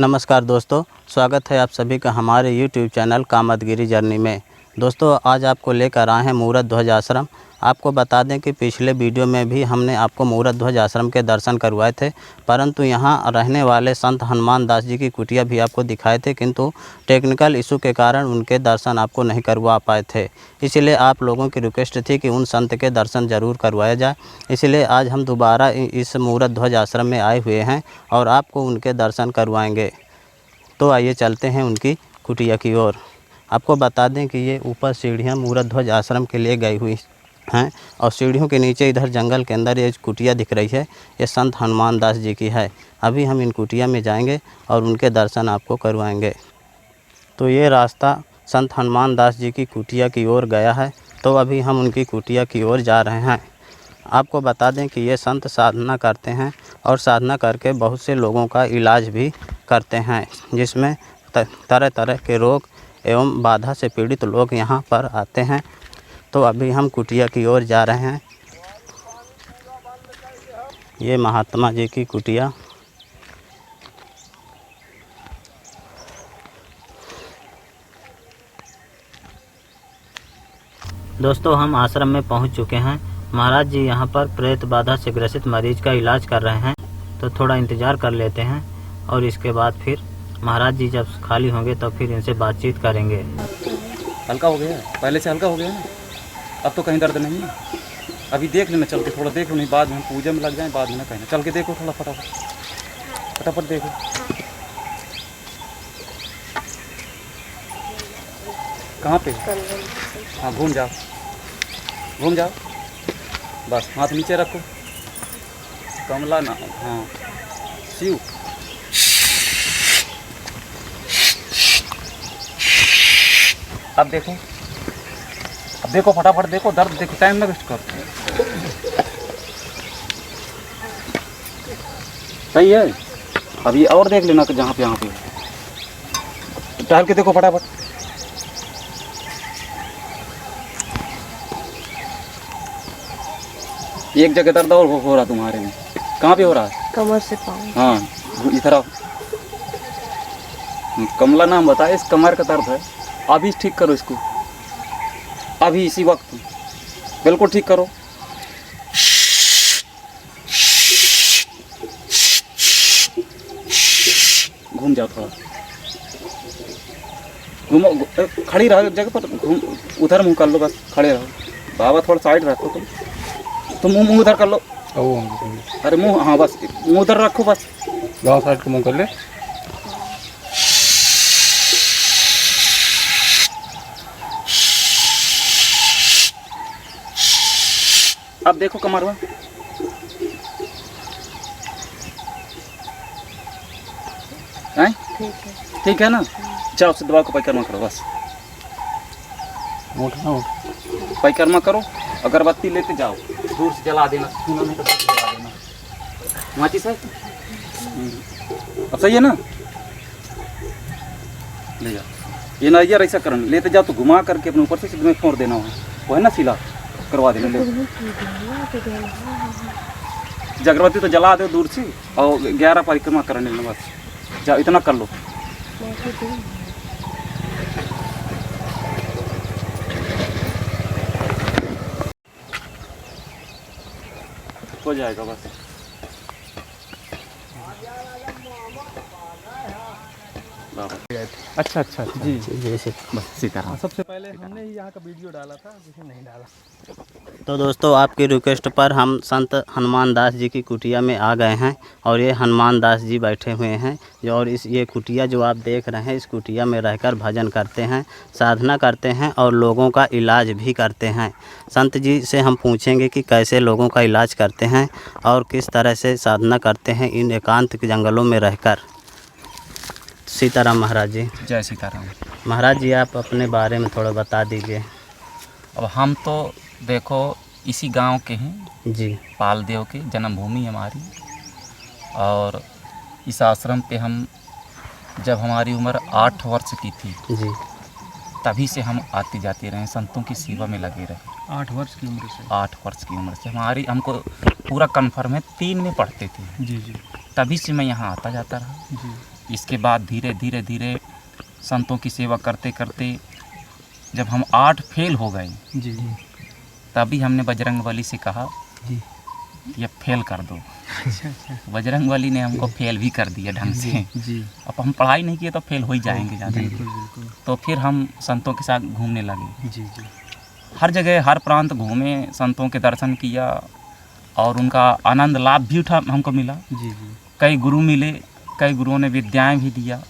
नमस्कार दोस्तों, स्वागत है आप सभी का हमारे YouTube चैनल कामदगिरी जर्नी में। दोस्तों आज आपको लेकर आए हैं मूरत ध्वज आश्रम। आपको बता दें कि पिछले वीडियो में भी हमने आपको मूरत ध्वज आश्रम के दर्शन करवाए थे, परंतु यहाँ रहने वाले संत हनुमान दास जी की कुटिया भी आपको दिखाए थे, किंतु टेक्निकल इशू के कारण उनके दर्शन आपको नहीं करवा पाए थे। इसलिए आप लोगों की रिक्वेस्ट थी कि उन संत के दर्शन ज़रूर करवाया जाए, इसलिए आज हम दोबारा इस मूरत ध्वज आश्रम में आए हुए हैं और आपको उनके दर्शन करवाएंगे। तो आइए चलते हैं उनकी कुटिया की ओर। आपको बता दें कि ये ऊपर सीढ़ियाँ मूरत ध्वज आश्रम के लिए गई हुई हैं और सीढ़ियों के नीचे इधर जंगल के अंदर ये कुटिया दिख रही है, ये संत हनुमान दास जी की है। अभी हम इन कुटिया में जाएंगे और उनके दर्शन आपको करवाएंगे। तो ये रास्ता संत हनुमान दास जी की कुटिया की ओर गया है, तो अभी हम उनकी कुटिया की ओर जा रहे हैं। आपको बता दें कि ये संत साधना करते हैं और साधना करके बहुत से लोगों का इलाज भी करते हैं, जिसमें तरह तरह के रोग एवं बाधा से पीड़ित लोग यहाँ पर आते हैं। तो अभी हम कुटिया की ओर जा रहे हैं। ये महात्मा जी की कुटिया। दोस्तों हम आश्रम में पहुँच चुके हैं। महाराज जी यहाँ पर प्रेत बाधा से ग्रसित मरीज का इलाज कर रहे हैं, तो थोड़ा इंतज़ार कर लेते हैं और इसके बाद फिर महाराज जी जब खाली होंगे तो फिर इनसे बातचीत करेंगे। हल्का हो गया, पहले से हल्का हो गया ना, अब तो कहीं दर्द नहीं है। अभी देख लेना, चल के थोड़ा देख लो, नहीं बाद में हम पूजा में लग जाएं, बाद में ना कहना। चल के देखो थोड़ा फटाफट देखो। कहाँ पे? हाँ घूम जाओ बस, हाथ नीचे रखो। कमला ना, हाँ शिव। अब देखो फटाफट देखो, दर्द देखो, टाइम ना वेस्ट करो। सही है। अभी और देख लेना कि जहाँ पे यहाँ पे टहल के देखो फटाफट। एक जगह दर्द और हो रहा तुम्हारे में। कहाँ पे हो रहा है? कमर से पाँव। हाँ इधर आओ। कमला नाम बताए, इस कमर का दर्द है। अभी ठीक करो इसको, अभी इसी वक्त बिल्कुल ठीक करो। घूम जाओ थोड़ा, घूमो, खड़ी रहो एक जगह पर, घूम उधर मुंह कर लो, बस खड़े रहो। बाबा थोड़ा साइड रखो तुम मुंह उधर कर लो। अरे मुंह, हाँ बस मुंह उधर रखो, बस गाँव साइड को मुंह कर ले। अब देखो कमर में, ठीक है ना। जाओ से दवा को परिक्रमा करो, बस परिक्रमा करो। अगरबत्ती लेते जाओ, दूर से जला देना, सुना नहीं तो जला देना। माचिस है? अब सही है ना, ले जाओ। ये नजर ऐसा करना, लेते जाओ तो घुमा करके अपने ऊपर से सीधे फोड़ देना, वो है ना सिला करवा देना। ले अगरबत्ती तो जला दो दूर से, और 11 परिक्रमा करने लेना, बस जाओ, इतना कर लो। हो जाएगा बस। अच्छा जी जैसे बस सीताराम। सबसे पहले हमने ही यहाँ का वीडियो डाला था, किसी नहीं डाला। तो दोस्तों आपकी रिक्वेस्ट पर हम संत हनुमान दास जी की कुटिया में आ गए हैं और ये हनुमान दास जी बैठे हुए हैं और ये कुटिया जो आप देख रहे हैं, इस कुटिया में रहकर भजन करते हैं, साधना करते हैं और लोगों का इलाज भी करते हैं। संत जी से हम पूछेंगे कि कैसे लोगों का इलाज करते हैं और किस तरह से साधना करते हैं इन एकांत जंगलों में रहकर। सीताराम महाराज जी। जय सीताराम। महाराज जी आप अपने बारे में थोड़ा बता दीजिए। अब हम तो देखो इसी गांव के हैं जी। पालदेव के जन्मभूमि हमारी, और इस आश्रम पे हम जब हमारी उम्र 8 वर्ष की थी जी, तभी से हम आते जाते रहे, संतों की सेवा में लगे रहे। 8 वर्ष की उम्र से? 8 वर्ष की उम्र से हमारी, हमको पूरा कन्फर्म है, 3 में पढ़ते थे जी जी। तभी से मैं यहाँ आता जाता रहा। जी। इसके बाद धीरे धीरे धीरे संतों की सेवा करते करते जब हम 8 फेल हो गए, जी जी तभी हमने बजरंगबली से कहा जी। ये फेल कर दो। अच्छा अच्छा। बजरंगबली ने हमको फेल भी कर दिया ढंग से। जी अब हम पढ़ाई नहीं किए तो फेल हो ही जाएंगे ज़्यादा। बिल्कुल बिल्कुल। तो फिर हम संतों के साथ घूमने लगे, जी जी हर जगह हर प्रांत घूमे, संतों के दर्शन किया और उनका आनंद लाभ भी उठा हमको मिला। जी जी कई गुरु मिले, कई गुरुओं ने विद्याएं भी दिया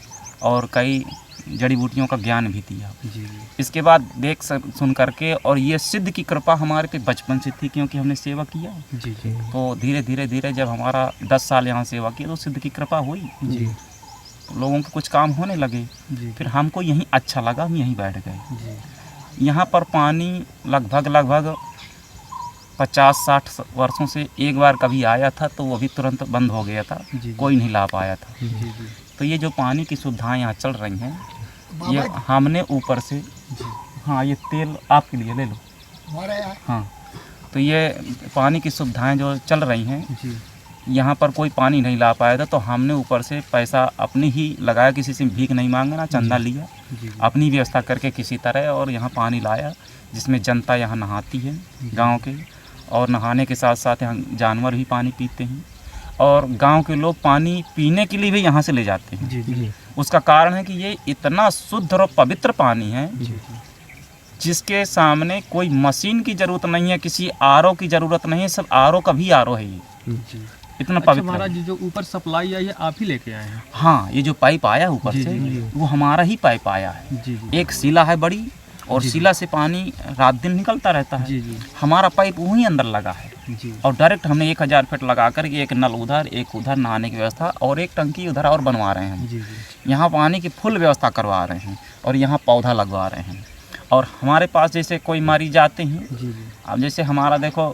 और कई जड़ी बूटियों का ज्ञान भी दिया। जी जी इसके बाद देख सुन करके, और ये सिद्ध की कृपा हमारे पे बचपन से थी क्योंकि हमने सेवा किया। जी जी तो धीरे धीरे धीरे जब हमारा 10 साल यहाँ सेवा किया तो सिद्ध की कृपा हुई, जी तो लोगों के कुछ काम होने लगे। जी फिर हमको यहीं अच्छा लगा, हम यहीं बैठ गए। जी यहाँ पर पानी लगभग 50-60 वर्षों से एक बार कभी आया था तो वो भी तुरंत बंद हो गया था, जी कोई नहीं ला पाया था। जी जी तो ये जो पानी की सुविधाएं यहाँ चल रही हैं, ये हमने ऊपर से, जी हाँ ये तेल आपके लिए ले लो, हाँ, तो ये पानी की सुविधाएं जो चल रही हैं, जी यहाँ पर कोई पानी नहीं ला पाया था तो हमने ऊपर से पैसा अपनी ही लगाया, किसी से भीख नहीं मांगा ना चंदा लिया, जी अपनी व्यवस्था करके किसी तरह और यहाँ पानी लाया, जिसमें जनता यहाँ नहाती है गांव के, और नहाने के साथ साथ यहाँ जानवर भी पानी पीते हैं और गांव के लोग पानी पीने के लिए भी यहाँ से ले जाते हैं। जी जी उसका कारण है कि ये इतना शुद्ध और पवित्र पानी है जी जिसके सामने कोई मशीन की ज़रूरत नहीं है, किसी आरओ की ज़रूरत नहीं है, सब आरओ का भी आरओ है ये, जी। इतना अच्छा पवित्र महाराज है। जी, जो ऊपर सप्लाई आई है आप ही लेके आए हैं? हाँ, ये जो पाइप आया ऊपर जी, से जी, जी। वो हमारा ही पाइप आया है। जी जी एक शिला है बड़ी और जी, जी। शिला से पानी रात दिन निकलता रहता है। जी जी हमारा पाइप वहीं अंदर लगा है जी और डायरेक्ट हमने 1000 फीट लगा कर एक नल उधर, एक उधर नहाने की व्यवस्था और एक टंकी उधर और बनवा रहे हैं। जी जी यहाँ पानी की फुल व्यवस्था करवा रहे हैं और यहाँ पौधा लगवा रहे हैं। और हमारे पास जैसे कोई मरीज आते हैं, जी जी अब जैसे हमारा देखो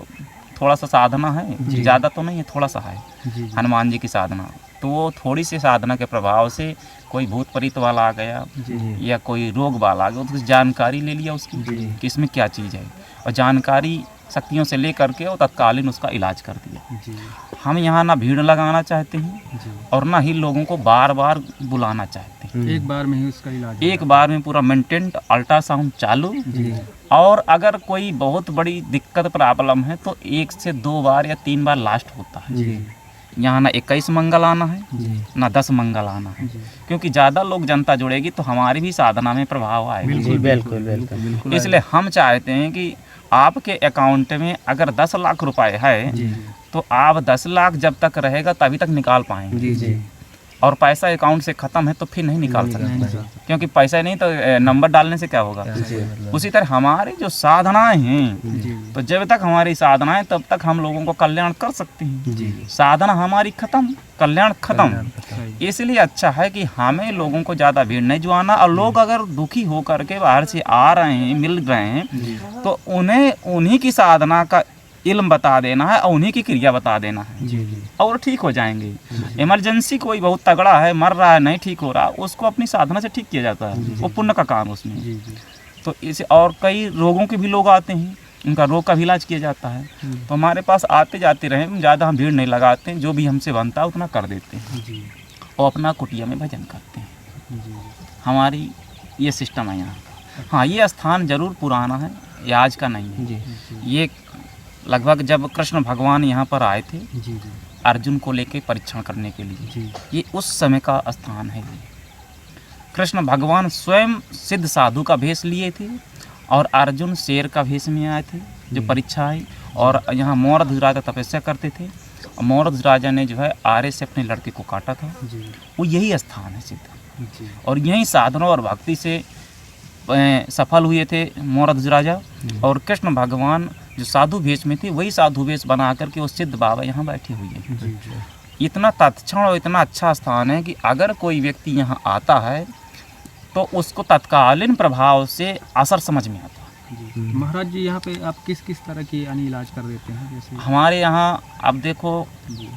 थोड़ा सा साधना है, जी। ज़्यादा तो नहीं है, थोड़ा सा है जी जी हनुमान जी की साधना, तो वो थोड़ी सी साधना के प्रभाव से कोई भूत प्रेत वाला आ गया जी या कोई रोग वाला आ गया, तो जानकारी ले लिया उसकी जी। कि इसमें क्या चीज़ है, और जानकारी शक्तियों से ले करके और तत्कालीन उसका इलाज कर दिया। जी हम यहाँ ना भीड़ लगाना चाहते हैं जी और ना ही लोगों को बार बार बुलाना चाहते हैं। एक बार में ही उसका इलाज एक बार में पूरा मेंटेन अल्ट्रासाउंड चालू, जी और अगर कोई बहुत बड़ी दिक्कत प्रॉब्लम है तो 1 से 2 बार या 3 बार लास्ट होता है। जी यहाँ ना 21 मंगल आना है जी ना 10 मंगल आना है, जी क्योंकि ज़्यादा लोग जनता जुड़ेगी तो हमारी भी साधना में प्रभाव आएगा। बिल्कुल बिल्कुल बिल्कुल बिल्कुल इसलिए हम चाहते हैं कि आपके अकाउंट में अगर 10 लाख रुपए है जी तो आप 10 लाख जब तक रहेगा तभी तक निकाल पाएंगे, जी जी और पैसा अकाउंट से ख़त्म है तो फिर नहीं निकाल नहीं सकते, निकाल सकते। क्योंकि पैसा नहीं तो नंबर डालने से क्या होगा। उसी तरह हमारी जो साधनाएं हैं, जी तो जब तक हमारी साधनाएं तब तक हम लोगों को कल्याण कर सकते हैं। जी साधना हमारी खत्म, कल्याण खत्म। सही। इसलिए अच्छा है कि हमें लोगों को ज़्यादा भीड़ नहीं जुआना, और लोग अगर दुखी हो करके बाहर से आ रहे हैं, मिल रहे हैं, तो उन्हें उन्हीं की साधना का इल्म बता देना है और उन्हीं की क्रिया बता देना है, जी जी और ठीक हो जाएंगे। इमरजेंसी कोई बहुत तगड़ा है, मर रहा है, नहीं ठीक हो रहा, उसको अपनी साधना से ठीक किया जाता है, वो पुण्य का काम उसमें। जी जी तो इसे, और कई रोगों के भी लोग आते हैं, उनका रोग का भी इलाज किया जाता है। तो हमारे पास आते जाते रहे, ज़्यादा हम भीड़ नहीं लगाते हैं, जो भी हमसे बनता है उतना कर देते हैं जी और अपना कुटिया में भजन करते हैं। जी हमारी ये सिस्टम है यहाँ का। हाँ, ये स्थान जरूर पुराना है, ये आज का नहीं है। जी ये लगभग जब कृष्ण भगवान यहाँ पर आए थे जी जी अर्जुन को लेके परीक्षण करने के लिए, जी ये उस समय का स्थान है। ये कृष्ण भगवान स्वयं सिद्ध साधु का भेष लिए थे और अर्जुन शेर का भेष में आए थे, जो परीक्षा है। और यहाँ मौरध राजा तपस्या करते थे, और मौरध राजा ने जो है आरे से अपने लड़के को काटा था। जी वो यही स्थान है सिद्ध, जी और यही साधना और भक्ति से सफल हुए थे मौरध राजा। और कृष्ण भगवान जो साधु वेश में थे, वही साधु वेश बना करके वो सिद्ध बाबा यहाँ बैठे हुए हैं। जी जी इतना तत्क्षण और इतना अच्छा स्थान है कि अगर कोई व्यक्ति यहाँ आता है तो उसको तत्कालीन प्रभाव से असर समझ में आता है। जी महाराज जी, यहाँ पे आप किस किस तरह की यानी इलाज कर देते हैं? जैसे हमारे यहाँ अब देखो, जी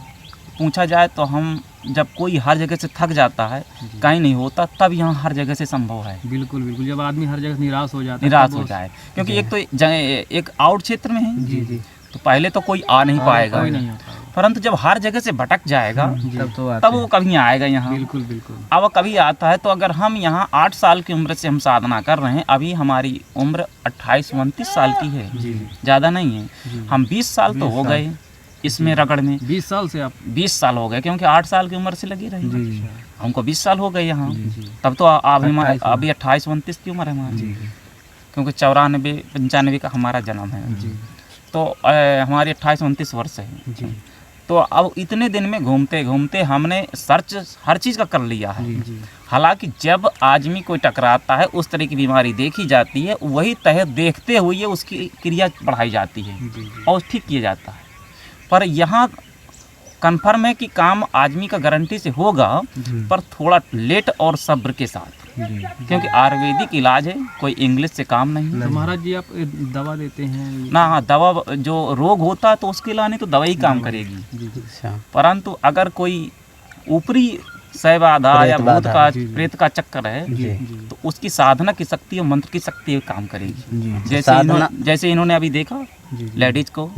पूछा जाए तो हम जब कोई हर जगह से थक जाता है, कहीं नहीं होता, तब यहाँ हर जगह से संभव है। बिल्कुल बिल्कुल, जब आदमी हर जगह निराश हो जाता है, निराश तब हो वो- जाए, क्योंकि एक तो एक आउट क्षेत्र में है, जी जी तो पहले तो कोई आ नहीं पाएगा, कोई नहीं होता है। परंतु जब हर जगह से भटक जाएगा तब वो कभी आएगा यहाँ। बिल्कुल बिल्कुल। अब वो कभी आता है तो अगर हम यहाँ 8 साल की उम्र से हम साधना कर रहे हैं, अभी हमारी उम्र 28-29 साल की है, ज़्यादा नहीं है। हम 20 साल तो हो गए इसमें रगड़ में। 20 साल से आप? 20 साल हो गए, क्योंकि 8 साल की उम्र से लगी रही। हमको 20 साल हो गए यहाँ। तब तो अभी 28-29 की उम्र है हमारी, क्योंकि 94-95 का हमारा जन्म है। तो हमारी 28-29 वर्ष है। तो अब इतने दिन में घूमते घूमते हमने सर्च हर चीज़ का कर लिया है। हालांकि जब आदमी कोई टकराता है उस तरह की बीमारी देखी जाती है, वही तहत देखते हुए उसकी क्रिया बढ़ाई जाती है और ठीक किया जाता है। पर यहाँ कन्फर्म है कि काम आदमी का गारंटी से होगा, पर थोड़ा लेट और सब्र के साथ, क्योंकि आयुर्वेदिक इलाज है, कोई इंग्लिश से काम नहीं। तो महाराज जी आप दवा देते हैं ना? हाँ, दवा जो रोग होता है तो उसके लाने तो दवा ही काम करेगी। परंतु अगर कोई ऊपरी शैवाधा या भूत का प्रेत का चक्कर है तो उसकी साधना की शक्ति और मंत्र की शक्ति काम करेगी। जैसे इन्होंने अभी देखा लेडीज को,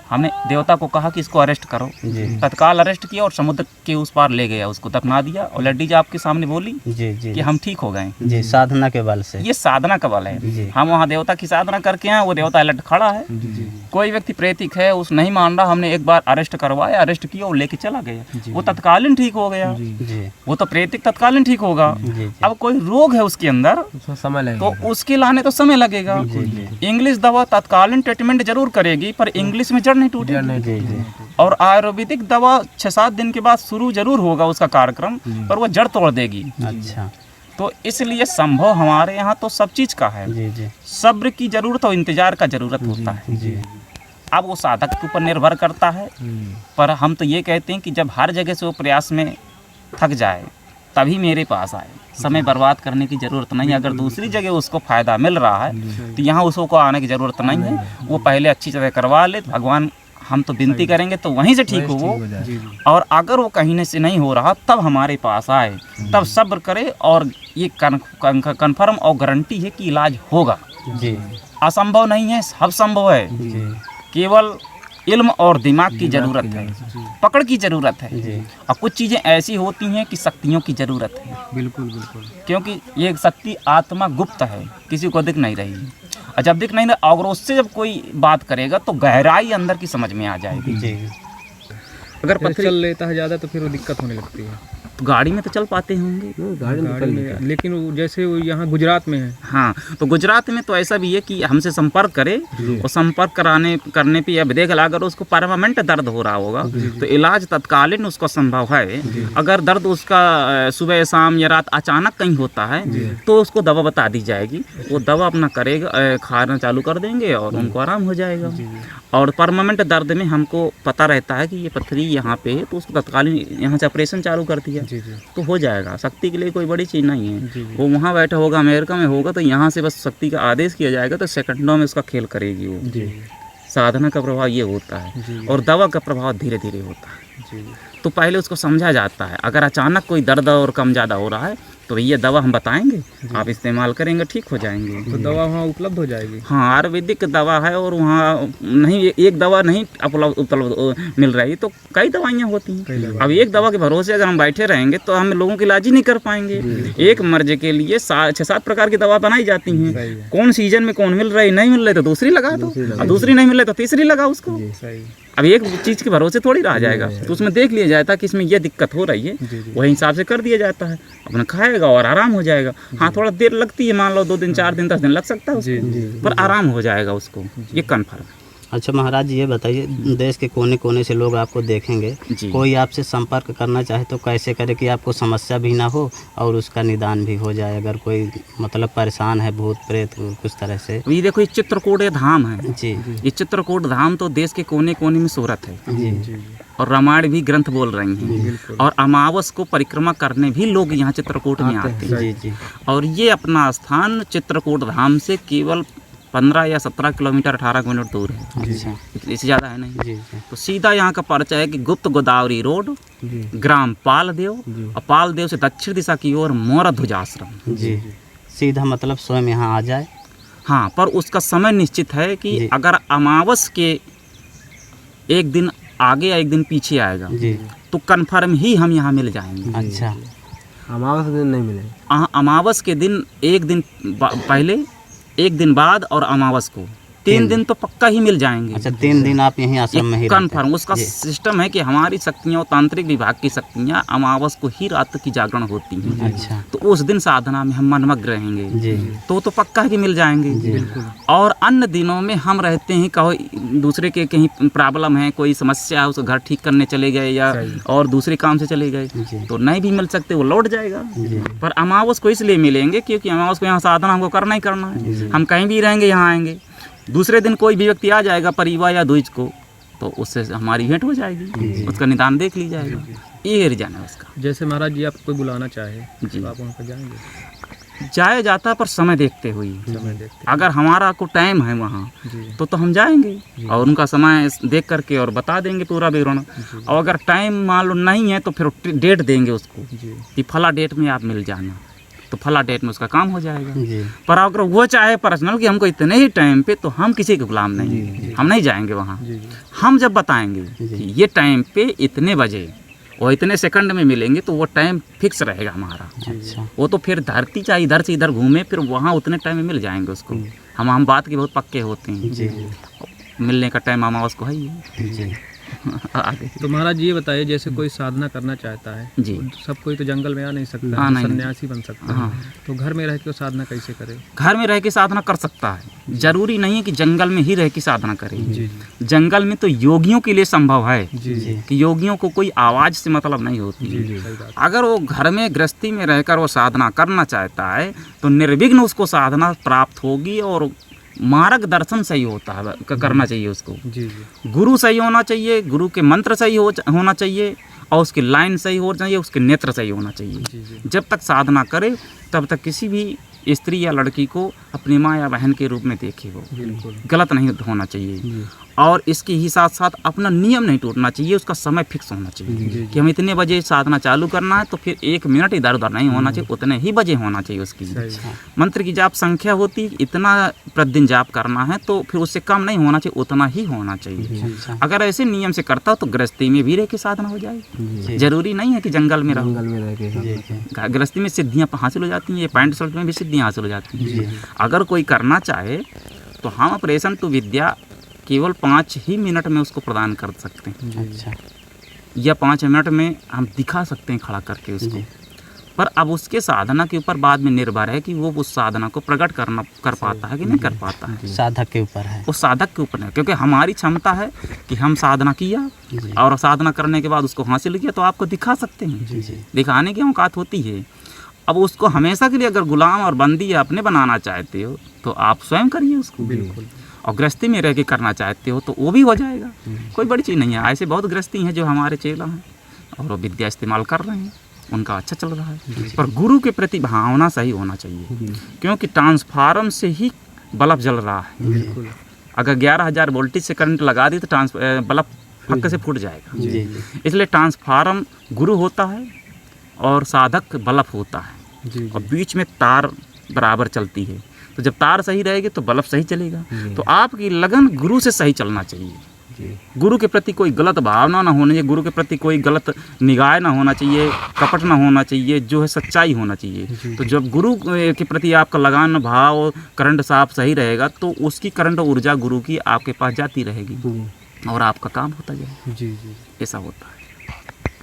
हमने देवता को कहा कि इसको अरेस्ट करो, तत्काल अरेस्ट किया और समुद्र के उस पार ले गया, उसको दफना दिया। और लेडीज आपके सामने बोली कि हम ठीक हो गए जी, साधना के बल से। ये साधना का बल है। हम वहाँ देवता की साधना करके आए, वो देवता अलर्ट खड़ा है। कोई व्यक्ति प्रेतिक है, उस नहीं मान रहा, हमने एक बार अरेस्ट करवाया, अरेस्ट किया और लेके चला गया, वो तत्कालीन ठीक हो गया। वो तो प्रेतिक तत्कालीन ठीक होगा। अब कोई रोग है उसके अंदर समय लगेगा, तो उसके लाने तो समय लगेगा। इंग्लिश दवा तत्कालीन ट्रीटमेंट जरूर करेगी, पर इंग्लिश में जड़ नहीं टूटेगी। और आयुर्वेदिक दवा 6-7 दिन के बाद शुरू जरूर होगा उसका कार्यक्रम, पर वो जड़ तोड़ देगी। अच्छा, तो इसलिए संभव हमारे यहाँ तो सब चीज का है। सब्र की जरूरत और इंतजार का जरूरत होता है। अब वो साधक के ऊपर निर्भर करता है। पर हम तो ये कहते हैं कि जब हर जगह से वो प्रयास में थक जाए तभी मेरे पास आए। समय बर्बाद करने की ज़रूरत नहीं है। अगर दूसरी जगह उसको फ़ायदा मिल रहा है तो यहाँ उसको आने की ज़रूरत नहीं है। वो पहले अच्छी तरह करवा ले, तो भगवान हम तो विनती करेंगे तो वहीं से ठीक हो वो। और अगर वो कहीं से नहीं हो रहा तब हमारे पास आए, तब सब्र करे। और ये कन्फर्म और गारंटी है कि इलाज होगा जी। असंभव नहीं है, सब संभव है। केवल इल्म और दिमाग की ज़रूरत है, पकड़ की ज़रूरत है। और कुछ चीज़ें ऐसी होती हैं कि शक्तियों की ज़रूरत है। बिल्कुल बिल्कुल। क्योंकि ये शक्ति आत्मा गुप्त है, किसी को दिख नहीं रही। और जब दिख नहीं रहा और उससे जब कोई बात करेगा तो गहराई अंदर की समझ में आ जाएगी। अगर पत्थर चल लेता है ज़्यादा तो फिर वो दिक्कत होने लगती है। तो गाड़ी में तो चल पाते होंगे, गाड़ी में, लेकिन जैसे वो यहाँ गुजरात में है। हाँ, तो गुजरात में तो ऐसा भी है कि हमसे संपर्क करे और संपर्क करने पे अब देख ला, अगर उसको परमानेंट दर्द हो रहा होगा तो इलाज तत्कालीन उसको संभव है। अगर दर्द उसका सुबह शाम या रात अचानक कहीं होता है तो उसको दवा बता दी जाएगी, वो दवा अपना करेगा, खाना चालू कर देंगे और उनको आराम हो जाएगा। और परमानेंट दर्द में हमको पता रहता है कि ये पथरी यहाँ पे है, तो उसको तत्कालीन यहाँ से ऑपरेशन चालू कर दिया तो हो जाएगा। शक्ति के लिए कोई बड़ी चीज़ नहीं है। वो वहाँ बैठा होगा, अमेरिका में होगा, तो यहाँ से बस शक्ति का आदेश किया जाएगा तो सेकंडों में उसका खेल करेगी वो। साधना का प्रभाव ये होता है और दवा का प्रभाव धीरे धीरे होता है। तो पहले उसको समझा जाता है। अगर अचानक कोई दर्द और कम ज़्यादा हो रहा है तो ये दवा हम बताएंगे, आप इस्तेमाल करेंगे, ठीक हो जाएंगे। तो दवा वहाँ उपलब्ध हो जाएगी। हाँ, आयुर्वेदिक दवा है और वहाँ नहीं एक दवा नहीं उपलब्ध मिल रही, तो कई दवाइयाँ होती हैं। अब एक दवा के भरोसे अगर हम बैठे रहेंगे तो हम लोगों की इलाज ही नहीं कर पाएंगे। एक मर्ज के लिए 6-7 प्रकार की दवा बनाई जाती हैं। कौन सीजन में कौन मिल रही, नहीं मिल रही तो दूसरी लगा दो, और दूसरी नहीं मिल रही तो तीसरी लगा उसको। अब एक चीज़ के भरोसे थोड़ी रहा जाएगा, तो उसमें देख लिया जाता है कि इसमें यह दिक्कत हो रही है, वही हिसाब से कर दिया जाता है, अपना खाएगा और आराम हो जाएगा। हाँ, थोड़ा देर लगती है, मान लो 2 दिन 4 दिन 10 दिन लग सकता है उसको, पर आराम हो जाएगा उसको, ये कन्फर्म है। अच्छा महाराज जी, ये बताइए, देश के कोने कोने से लोग आपको देखेंगे, कोई आपसे संपर्क करना चाहे तो कैसे करे कि आपको समस्या भी ना हो और उसका निदान भी हो जाए? अगर कोई मतलब परेशान है, भूत प्रेत कुछ तरह से। ये देखो, ये चित्रकूट धाम है जी। ये चित्रकूट धाम तो देश के कोने कोने में शोहरत है जी। और रामायण भी ग्रंथ बोल रही हैं। और अमावस को परिक्रमा करने भी लोग यहाँ चित्रकूट में आते हैं। जी। और ये अपना स्थान चित्रकूट धाम से केवल 15 या 17 किलोमीटर 18 किलोमीटर दूर है। अच्छा। इससे ज़्यादा है नहीं। जी। तो सीधा यहाँ का परिचय है कि गुप्त गोदावरी रोड, ग्राम पालदेव, और पालदेव से दक्षिण दिशा की ओर मोर ध्वजाश्रम। जी, सीधा मतलब स्वयं यहाँ आ जाए। हाँ, पर उसका समय निश्चित है कि अगर अमावस के एक दिन आगे या एक दिन पीछे आएगा जी। तो कन्फर्म ही हम यहाँ मिल जाएंगे। अच्छा। अमावस के दिन नहीं मिलेंगे। अमावस के दिन एक दिन पहले, एक दिन बाद और अमावस को 3 दिन तो पक्का ही मिल जाएंगे। अच्छा, 3 दिन आप यहीं आश्रम में ही रहते हैं? कन्फर्म। उसका सिस्टम है कि हमारी शक्तियाँ और तांत्रिक विभाग की शक्तियाँ अमावस को ही रात की जागरण होती हैं। अच्छा। तो उस दिन साधना में हम मनमग्न रहेंगे जी। तो पक्का ही मिल जाएंगे। और अन्य दिनों में हम रहते हैं, कहो दूसरे के कहीं प्रॉब्लम है, कोई समस्या है, उसको घर ठीक करने चले गए या और दूसरे काम से चले गए तो नहीं भी मिल सकते, वो लौट जाएगा। पर अमावस को इसलिए मिलेंगे क्योंकि अमावस को यहाँ साधना हमको करना ही करना है। हम कहीं भी रहेंगे, यहाँ आएंगे। दूसरे दिन कोई भी व्यक्ति आ जाएगा परिवार या द्विज को तो उससे हमारी भेंट हो जाएगी, उसका निदान देख ली जाएगा। ये रीजन है उसका। जैसे महाराज जी आपको कोई बुलाना चाहे जी। तो आप वहाँ पर जाएंगे? जाया जाता पर समय देखते हुए। समय देखते अगर हमारा को टाइम है वहाँ जी। तो हम जाएंगे और उनका समय देख करके और बता देंगे पूरा विवरण। और अगर टाइम मान लो नहीं है तो फिर डेट देंगे उसको जी। कि फला डेट में आप मिल जाना, तो फला डेट में उसका काम हो जाएगा। जी। पर अगर वो चाहे पर्सनल कि हमको इतने ही टाइम पे, तो हम किसी के गुलाम नहीं, हम नहीं जाएंगे वहाँ। जी। जी। हम जब बताएंगे कि ये टाइम पे इतने बजे और इतने सेकंड में मिलेंगे तो वो टाइम फिक्स रहेगा हमारा। अच्छा। वो तो फिर धरती चाहे इधर से इधर घूमे, फिर वहाँ उतने टाइम में मिल जाएंगे उसको। हम बात के बहुत पक्के होते हैं। जी। मिलने का टाइम अमावस को है ही। जी। आगे तो महाराज जी ये बताइए, जैसे कोई साधना करना चाहता है जी। तो सब कोई तो जंगल में आ नहीं सकता, हाँ, नहीं। सन्यासी बन सकता है, तो घर में रह के वो साधना कैसे करे? घर में रह के साधना कर सकता है, जरूरी नहीं है कि जंगल में ही रह के साधना करे। जी। जंगल में तो योगियों के लिए संभव है जी। जी। कि योगियों को कोई आवाज से मतलब नहीं होती जी। है। जी। सही बात। अगर वो घर में गृहस्थी में रहकर वो साधना करना चाहता है तो निर्विघ्न उसको साधना प्राप्त होगी और मार्गदर्शन सही होता है, करना चाहिए उसको। जी। जी। गुरु सही होना चाहिए, गुरु के मंत्र सही होना चाहिए और उसकी लाइन सही होना चाहिए, उसके नेत्र सही होना चाहिए। जी। जी। जब तक साधना करे तब तक किसी भी स्त्री या लड़की को अपनी माँ या बहन के रूप में देखे, वो बिल्कुल गलत नहीं होना चाहिए। और इसके ही साथ साथ अपना नियम नहीं टूटना चाहिए, उसका समय फिक्स होना चाहिए कि हम इतने बजे साधना चालू करना है तो फिर 1 मिनट इधर उधर नहीं होना चाहिए, उतने ही बजे होना चाहिए उसकी। मंत्र की जाप संख्या होती है इतना प्रतिदिन जाप करना है तो फिर उससे कम नहीं होना चाहिए, उतना ही होना चाहिए। अगर ऐसे नियम से करता तो गृहस्थी में भी रह के साधना हो जाएगी। जरूरी नहीं है कि जंगल में रहो, गृहस्थी में सिद्धियाँ हासिल हो जाती हैं, ये पैंट शर्ट में भी सिद्धियाँ हासिल हो जाती हैं। अगर कोई करना चाहे तो हम ऑपरेशन टू विद्या केवल 5 ही मिनट में उसको प्रदान कर सकते हैं। अच्छा। या 5 मिनट में हम दिखा सकते हैं खड़ा करके उसको। पर अब उसके साधना के ऊपर बाद में निर्भर है कि वो उस साधना को प्रकट कर पाता है कि नहीं कर पाता है। साधक के ऊपर है, वो साधक के ऊपर है, क्योंकि हमारी क्षमता है कि हम साधना किया और साधना करने के बाद उसको हासिल किया तो आपको दिखा सकते हैं। दिखाने की औकात होती है। अब उसको हमेशा के लिए अगर गुलाम और बंदी अपने बनाना चाहते हो तो आप स्वयं करिए उसको। बिल्कुल। और गृहस्थी में रह के करना चाहते हो तो वो भी हो जाएगा, कोई बड़ी चीज़ नहीं है। ऐसे बहुत गृहस्थी हैं जो हमारे चेला हैं और वो विद्या इस्तेमाल कर रहे हैं, उनका अच्छा चल रहा है। पर गुरु के प्रति भावना सही होना चाहिए, क्योंकि ट्रांसफार्मर से ही बल्ब जल रहा है। बिल्कुल। अगर 11,000 वोल्टेज से करंट लगा दी तो बल्ब फक्के से फूट जाएगा। इसलिए ट्रांसफार्मर गुरु होता है और साधक बल्ब होता है, और बीच में तार बराबर चलती है। तो जब तार सही रहेगी तो बल्ब सही चलेगा। तो आपकी लगन गुरु से सही चलना चाहिए। गुरु के प्रति कोई गलत भावना ना होनी चाहिए, गुरु के प्रति कोई गलत निगाह ना होना चाहिए, कपट ना होना चाहिए, जो है सच्चाई होना चाहिए। तो जब गुरु के प्रति आपका लगान भाव करंट साफ सही रहेगा तो उसकी करंट ऊर्जा गुरु की आपके पास जाती रहेगी और आपका काम होता जाएगा। जी। जी। ऐसा होता है।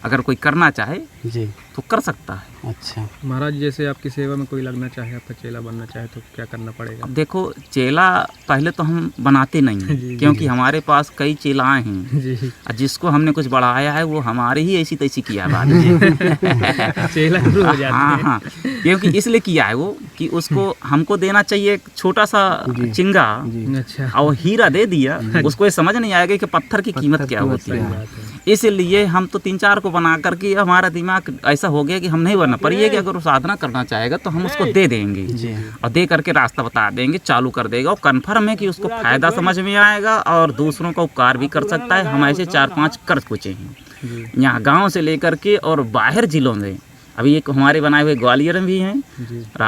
अगर कोई करना चाहे जी तो कर सकता है। अच्छा। महाराज जैसे आपकी सेवा में कोई लगना चाहे, आपका चेला बनना चाहे तो क्या करना पड़ेगा? अब देखो, चेला पहले तो हम बनाते नहीं हैं, क्योंकि हमारे पास कई चेलाएं हैं। जी। और जिसको हमने कुछ बढ़ाया है वो हमारे ही ऐसी तैसी किया बाद में। चेला शुरू हो जाता है। हाँ, क्योंकि इसलिए किया है वो कि उसको हमको देना चाहिए एक छोटा सा चिंगा अच्छा। और हीरा दे दिया, उसको ये समझ नहीं आएगा कि पत्थर की कीमत क्या होती है। इसलिए हम तो 3-4 को बना करके हमारा दिमाग ऐसा हो गया कि हम नहीं बनना, पर ये कि अगर वो साधना करना चाहेगा तो हम उसको दे देंगे और दे करके रास्ता बता देंगे, चालू कर देगा। और कन्फर्म है कि उसको फायदा समझ में आएगा और दूसरों का उपकार भी कर सकता है। हम ऐसे 4-5 कर चुके हैं यहाँ गाँव से लेकर के और बाहर जिलों में। अभी एक हमारे बनाए हुए ग्वालियर में भी हैं,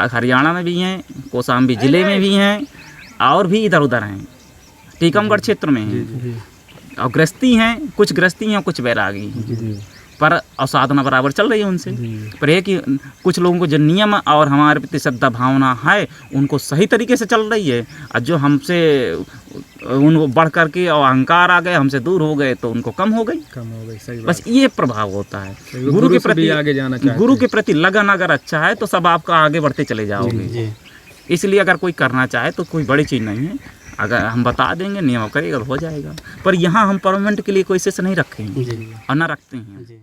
हरियाणा में भी हैं, कौशाम्बी जिले में भी हैं और भी इधर उधर हैं, टीकमगढ़ क्षेत्र में हैं। और गृहस्थी हैं, कुछ गृहस्थी हैं, कुछ बैरागी हैं, जी पर और साधना बराबर चल रही है उनसे। जी पर यह कि कुछ लोगों को जो नियम और हमारे प्रति श्रद्धा भावना है उनको सही तरीके से चल रही है, और जो हमसे उनको बढ़ करके और अहंकार आ गए, हमसे दूर हो गए, तो उनको कम हो गई। कम हो गई, सही बात। बस ये प्रभाव होता है। गुरु गुरु के से भी प्रति आगे जाना चाहते गुरु हैं। के प्रति लगन अगर अच्छा है तो सब आपका आगे बढ़ते चले जाओगे। जी इसलिए अगर कोई करना चाहे तो कोई बड़ी चीज़ नहीं है, अगर हम बता देंगे, नियम करेगा तो हो जाएगा। पर यहाँ हम परमानेंट के लिए कोई शेष नहीं रखेंगे जी और ना रखते हैं। जी।